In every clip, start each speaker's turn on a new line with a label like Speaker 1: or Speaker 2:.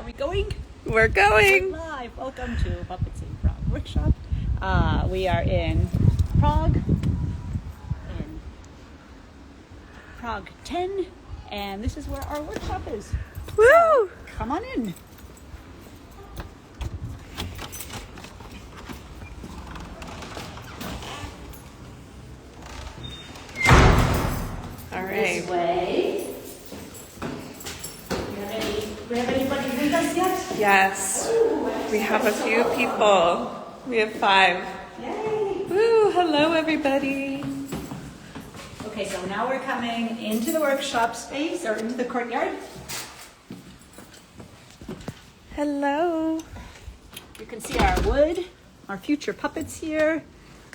Speaker 1: Are we going?
Speaker 2: We're going.
Speaker 1: We're live. Welcome to Puppets in Prague Workshop. We are in Prague, 10, and this is where our workshop is.
Speaker 2: Woo!
Speaker 1: So, come on in.
Speaker 2: All
Speaker 1: This
Speaker 2: right.
Speaker 1: way. We have anybody with us yet?
Speaker 2: Yes. We have a few people. We have 5.
Speaker 1: Yay!
Speaker 2: Woo! Hello, everybody.
Speaker 1: Okay, so now we're coming into the workshop space or into the courtyard.
Speaker 2: Hello.
Speaker 1: You can see our wood, our future puppets here.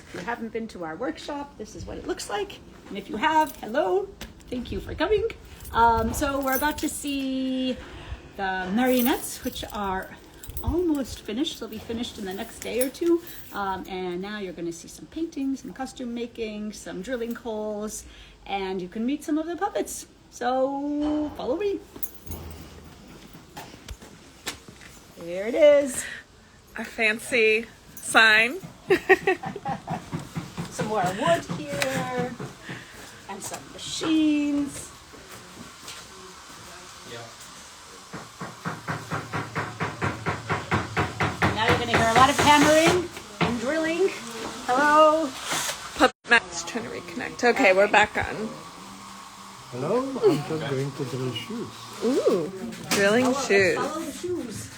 Speaker 1: If you haven't been to our workshop, this is what it looks like. And if you have, hello, thank you for coming. So we're about to see the marionettes, which are almost finished. They'll be finished in the next day or two. And now you're going to see some paintings, some costume making, some drilling holes, and you can meet some of the puppets. So follow me. There it is.
Speaker 2: A fancy sign.
Speaker 1: Some more wood here and some machines. Now you're going to hear a lot of hammering and drilling. Hello.
Speaker 2: Puppet Matt's trying to reconnect. Okay, we're back on.
Speaker 3: Hello, I'm just going to drill shoes.
Speaker 2: Ooh, drilling shoes.
Speaker 1: Follow the shoes.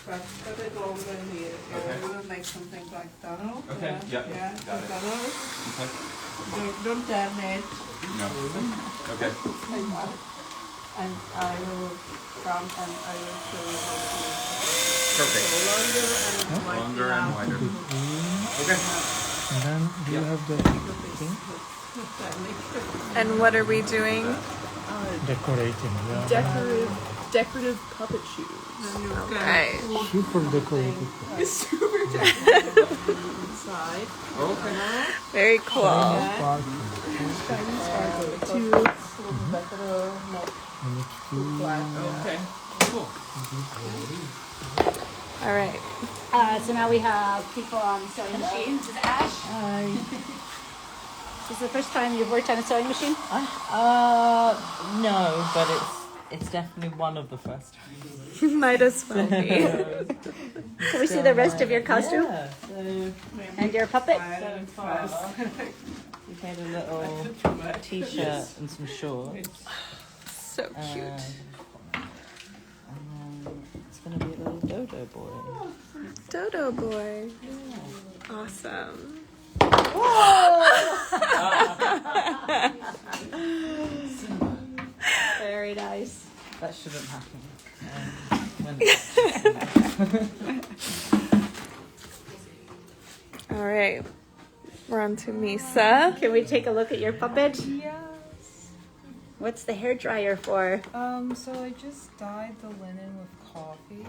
Speaker 4: Put it over here. You would like something like tunnel.
Speaker 5: Okay, yeah,
Speaker 4: Yeah,
Speaker 5: got
Speaker 4: the
Speaker 5: it.
Speaker 4: tunnel.
Speaker 5: Okay.
Speaker 4: Don't turn it.
Speaker 5: No. Okay.
Speaker 4: And I will come and I will show you how to
Speaker 5: Perfect.
Speaker 4: go longer and
Speaker 5: Longer and wider. Okay.
Speaker 3: And then do you have the thing?
Speaker 2: And what are we doing?
Speaker 3: Decorating, yeah.
Speaker 6: Decorative puppet shoes.
Speaker 2: Right.
Speaker 3: Super decorated.
Speaker 4: inside.
Speaker 5: Okay.
Speaker 2: Very cool.
Speaker 3: Sparkling.
Speaker 4: Two better not
Speaker 3: And it's too
Speaker 5: Okay. Cool.
Speaker 2: All right.
Speaker 1: So now we have people on the sewing machine. This is Ash. This is the first time you've worked on a sewing machine?
Speaker 6: No, but it's definitely one of the first.
Speaker 2: Might as well be.
Speaker 1: Can we see the rest of your costume?
Speaker 6: Yeah, so
Speaker 1: And your puppet?
Speaker 6: we made a little t-shirt and some shorts.
Speaker 2: So cute.
Speaker 6: And then it's going to be a little dodo boy.
Speaker 2: Dodo boy. Awesome.
Speaker 1: Very nice.
Speaker 6: That shouldn't happen.
Speaker 2: All right. We're on to Misa.
Speaker 1: Can we take a look at your puppet?
Speaker 7: Yes.
Speaker 1: What's the hair dryer for?
Speaker 7: So I just dyed the linen with coffee,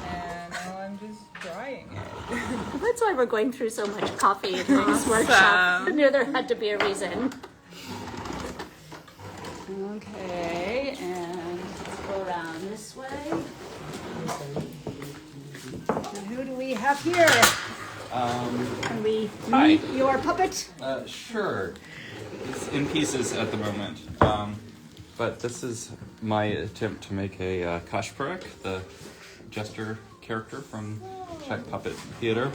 Speaker 7: and now I'm just drying it.
Speaker 1: That's why we're going through so much coffee during this workshop. I knew there had to be a reason. Okay, and let's go around this way. And who do we have here? Can we
Speaker 5: Hi.
Speaker 1: meet your puppet?
Speaker 5: Sure. It's in pieces at the moment. But this is my attempt to make a Kashparek, the jester character from Czech Puppet Theater.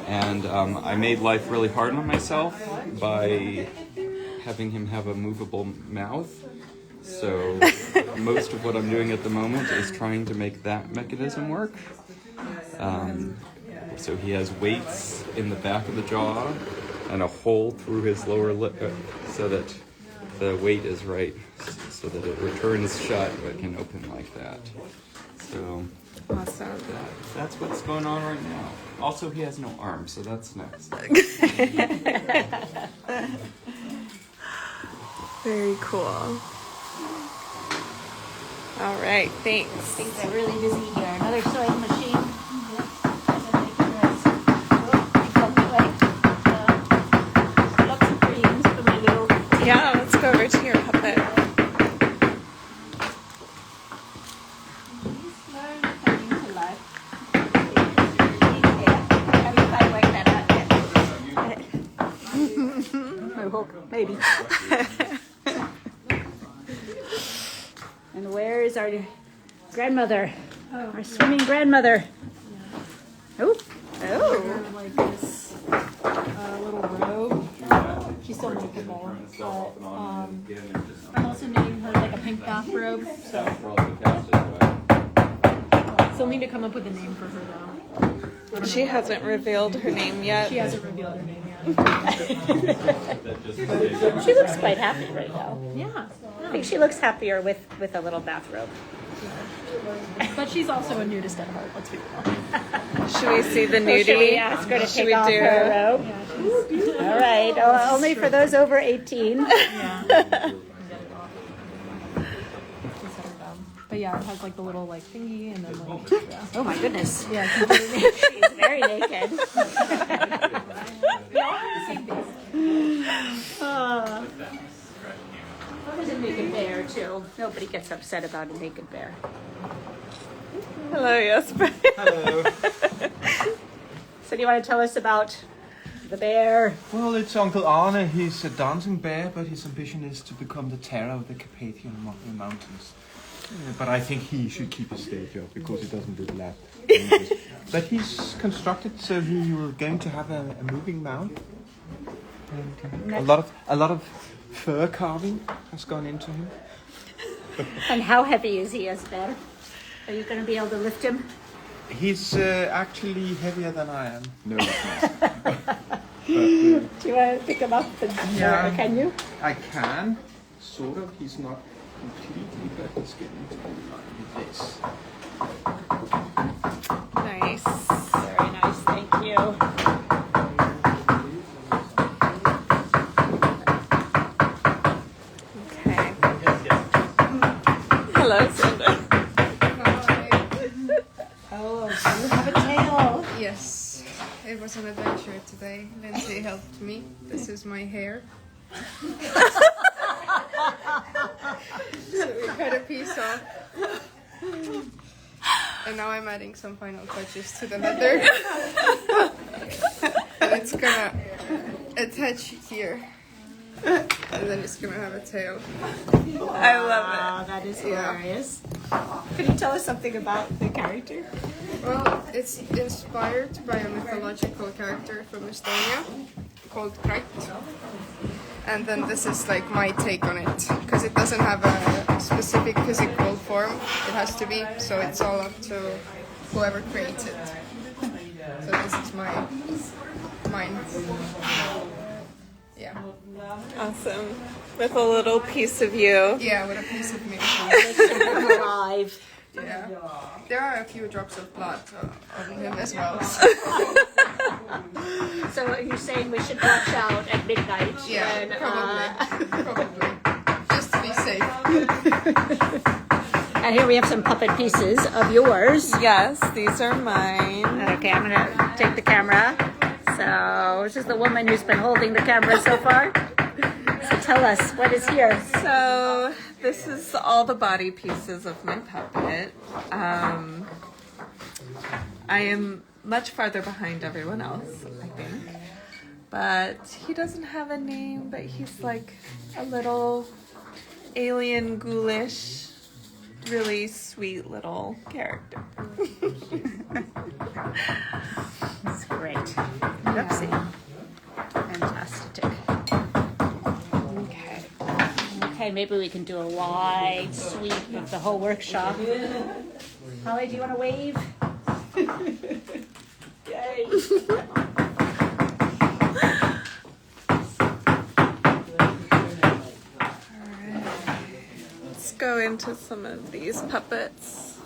Speaker 5: And I made life really hard on myself by having him have a movable mouth. So most of what I'm doing at the moment is trying to make that mechanism work. So he has weights in the back of the jaw and a hole through his lower lip so that the weight is right, so that it returns shut but can open like that. So
Speaker 2: Awesome.
Speaker 5: that's what's going on right now. Also, he has no arms, so that's next.
Speaker 2: Very cool. All right. Thanks.
Speaker 1: Things are really busy here. Another sewing machine. Lots of greens for my little.
Speaker 2: Yeah, let's go over to your puppet.
Speaker 1: hope, maybe. And where is our grandmother? Our swimming grandmother. Oh, oh.
Speaker 7: Like this little robe. She's still makeable, but I'm also making her like a pink bathrobe. So still need to come up with a name for her though.
Speaker 2: She hasn't revealed her name yet.
Speaker 7: She hasn't revealed her name yet.
Speaker 1: She looks quite happy right now.
Speaker 7: Yeah,
Speaker 1: I think she looks happier with a little bathrobe.
Speaker 7: but she's also a nudist at heart. Let's be real.
Speaker 2: Should we see the
Speaker 1: So should we
Speaker 2: nudie?
Speaker 1: ask her to
Speaker 2: Should
Speaker 1: take
Speaker 2: we
Speaker 1: off
Speaker 2: do-
Speaker 1: her robe? All right. Oh, only for those over 18.
Speaker 7: But yeah, it has like the little like thingy and then like yeah.
Speaker 1: Oh my goodness.
Speaker 7: Yeah,
Speaker 1: She's very naked. There's a naked bear too. Nobody gets upset about a naked bear.
Speaker 2: Hello, Jesper.
Speaker 3: Hello.
Speaker 1: So do you want to tell us about the bear?
Speaker 3: Well, it's Uncle Arne. He's a dancing bear, but his ambition is to become the terror of the Carpathian Mountains. But I think he should keep his day job because he doesn't do that. But he's constructed so he will going to have a moving mount. And a lot of fur carving has gone into him.
Speaker 1: And how heavy is he as bear? Are you going to be able to lift him?
Speaker 3: He's actually heavier than I am. No, he's not.
Speaker 1: Do you want to pick him up?
Speaker 3: Yeah.
Speaker 1: Can you?
Speaker 3: I can, sort of. He's not completely, but he's getting to like this.
Speaker 2: Nice.
Speaker 1: Very nice, thank you.
Speaker 2: Okay. Hello, Cinder.
Speaker 1: Oh, you have a tail.
Speaker 8: Yes, it was an adventure today. Lindsay helped me. This is my hair. So we cut a piece off. And now I'm adding some final touches to the leather. And it's gonna attach here. And then it's gonna have a tail.
Speaker 2: I love
Speaker 1: Wow, that is
Speaker 8: Yeah.
Speaker 1: hilarious. Can you tell us something about the character?
Speaker 8: Well, it's inspired by a mythological character from Estonia called Krait. And then this is like my take on it, because it doesn't have a specific physical form. It has to be, so it's all up to whoever creates it. So this is mine. Yeah.
Speaker 2: it. Awesome. With a little piece of you.
Speaker 8: Yeah, with a piece of me.
Speaker 1: Alive.
Speaker 8: Yeah. There are a few drops of blood on him as well.
Speaker 1: So you're saying we should watch out at midnight?
Speaker 8: Yeah,
Speaker 1: when,
Speaker 8: probably. Just to be safe.
Speaker 1: And here we have some puppet pieces of yours.
Speaker 2: Yes, these are mine.
Speaker 1: Okay, I'm gonna take the camera. So this is the woman who's been holding the camera so far. So tell us, what is here?
Speaker 2: So this is all the body pieces of my puppet. I am much farther behind everyone else, I think. But he doesn't have a name, but he's like a little alien ghoulish, really sweet little character.
Speaker 1: It's great. Oopsie. Fantastic.
Speaker 2: Okay.
Speaker 1: Okay, maybe we can do a wide sweep of the whole workshop. Holly, do you want to wave? Yay.
Speaker 2: Let's go into some of these puppets.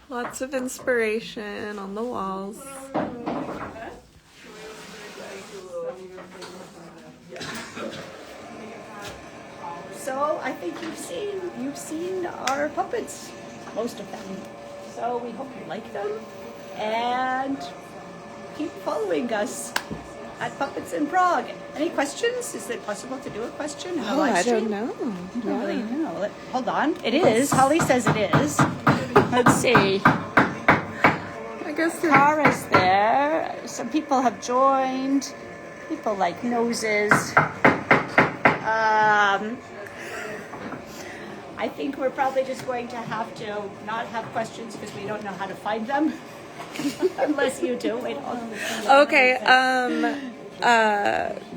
Speaker 2: Lots of inspiration on the walls.
Speaker 1: So I think you've seen our puppets, most of them. So we hope you like them and keep following us at Puppets in Prague. Any questions? Is it possible to do a question in a live
Speaker 2: I
Speaker 1: stream?
Speaker 2: don't know.
Speaker 1: I don't really know. Hold on. It is. Holly says it is. Let's see.
Speaker 2: I guess
Speaker 1: Kara's there. Some people have joined. People like noses. I think we're probably just going to have to not have questions because we don't know how to find them. Unless you do. Wait,
Speaker 2: Okay,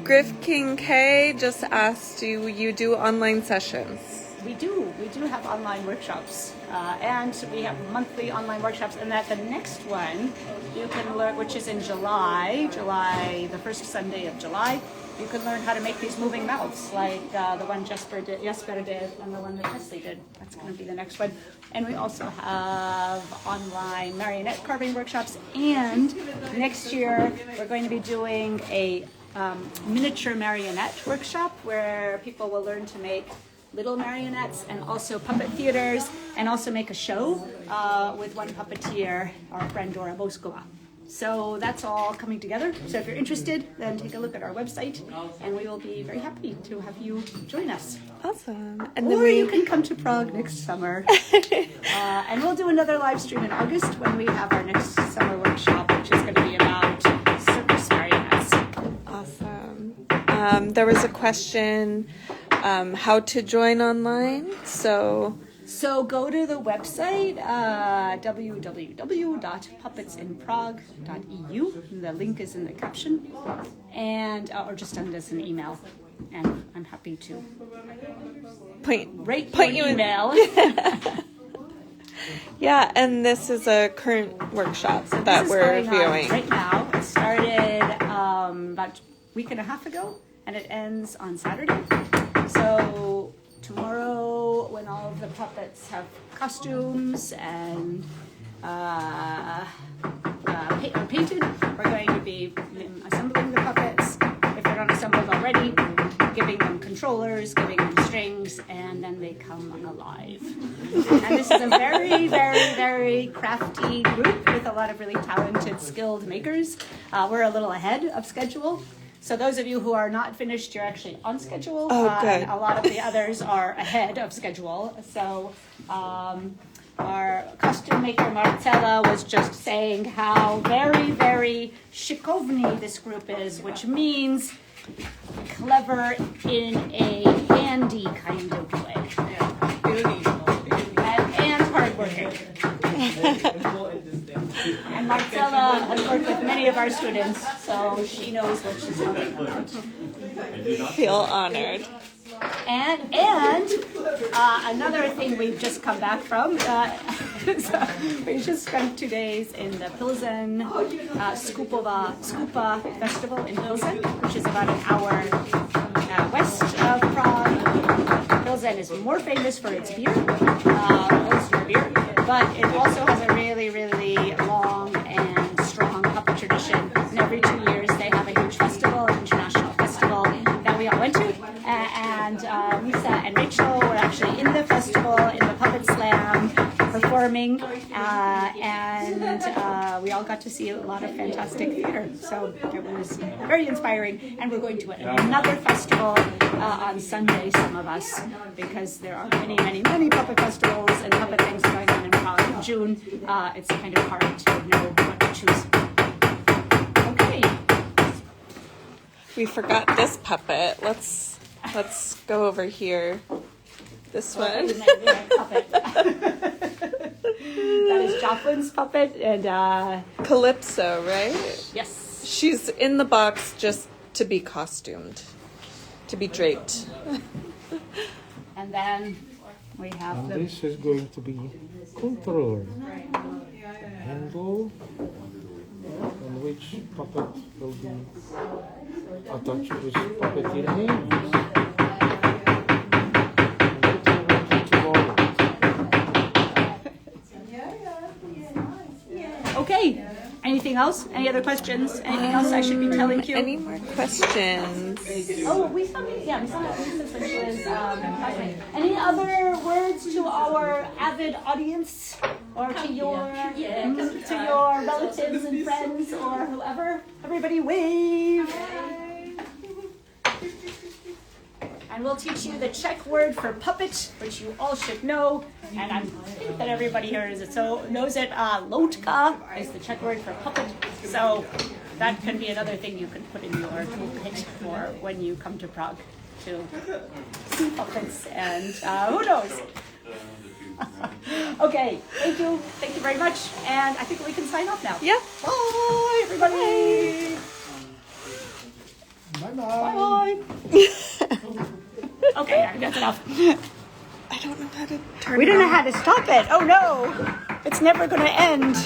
Speaker 2: Griff King K just asked you do online sessions.
Speaker 1: We do have online workshops, and we have monthly online workshops, and at the next one, you can learn, which is in July, the first Sunday of July, you can learn how to make these moving mouths, like the one Jesper did, and the one that Wesley did. That's going to be the next one. And we also have online marionette carving workshops, and next year, we're going to be doing a miniature marionette workshop where people will learn to make little marionettes and also puppet theaters, and also make a show with one puppeteer, our friend Dora Boskova. So that's all coming together. So if you're interested, then take a look at our website, and we will be very happy to have you join us.
Speaker 2: Awesome.
Speaker 1: Or you can come to Prague next summer. And we'll do another live stream in August when we have our next summer workshop, which is going to be about circus marionettes.
Speaker 2: Awesome. There was a question, how to join online. So
Speaker 1: go to the website, www.puppetsinprague.eu. The link is in the caption, and or just send us an email, and I'm happy to rate your email.
Speaker 2: Yeah, and this is a current workshop that we're viewing
Speaker 1: right now. It started about a week and a half ago, and it ends on Saturday. So tomorrow, when all of the puppets have costumes and are painted, we're going to be assembling the puppets. If they're not assembled already, giving them controllers, giving them strings, and then they come alive. And this is a very, very, very crafty group with a lot of really talented, skilled makers. We're a little ahead of schedule. So those of you who are not finished, you're actually on schedule.
Speaker 2: Oh, good.
Speaker 1: And a lot of the others are ahead of schedule. So our costume maker, Marcella, was just saying how very, very shikovny this group is, which means clever in a handy kind of way. And hardworking. And Marcella has worked with many of our students, so she knows what she's talking about.
Speaker 2: Feel honored.
Speaker 1: And another thing we've just come back from, we just spent 2 days in the Pilsen Skupa Festival in Pilsen, which is about an hour west of Prague. Pilsen is more famous for its beer, Pilsner beer, but it also has a really, really long and strong puppet tradition. And every 2 years they have a huge festival, an international festival that we all went to. And Lisa and Rachel were actually in the festival, in the Puppet Slam, performing, and we all got to see a lot of fantastic theater. So it was very inspiring. And we're going to another festival on Sunday, some of us, because there are many, many, many puppet festivals and puppet things going on in Prague in June. It's kind of hard to know what to choose. Okay.
Speaker 2: We forgot this puppet. Let's go over here. This one.
Speaker 1: That is Jocelyn's puppet, and
Speaker 2: Calypso, right?
Speaker 1: yes,
Speaker 2: She's in the box just to be costumed, to be draped.
Speaker 1: and then we have
Speaker 9: And
Speaker 1: the
Speaker 9: this is going to be controller. Handle on which puppet will be attached with puppeteer hands.
Speaker 1: Okay. Anything else? Any other questions? Anything else I should be telling you?
Speaker 2: Any more questions?
Speaker 1: Oh, we saw Lisa when she was any other words to our avid audience, or to your relatives and friends, or whoever? Everybody wave. And we'll teach you the Czech word for puppet, which you all should know. And I think that everybody here knows it. Lotka is the Czech word for puppet. So that can be another thing you can put in your toolkit for when you come to Prague to see puppets and who knows. Okay, thank you very much, and I think we can sign off now.
Speaker 2: Yeah.
Speaker 1: Bye, everybody.
Speaker 9: Bye-bye.
Speaker 1: Okay, that's enough.
Speaker 2: I don't know how to turn
Speaker 1: We
Speaker 2: it
Speaker 1: don't know
Speaker 2: off.
Speaker 1: how to stop it. Oh no, it's never going to end.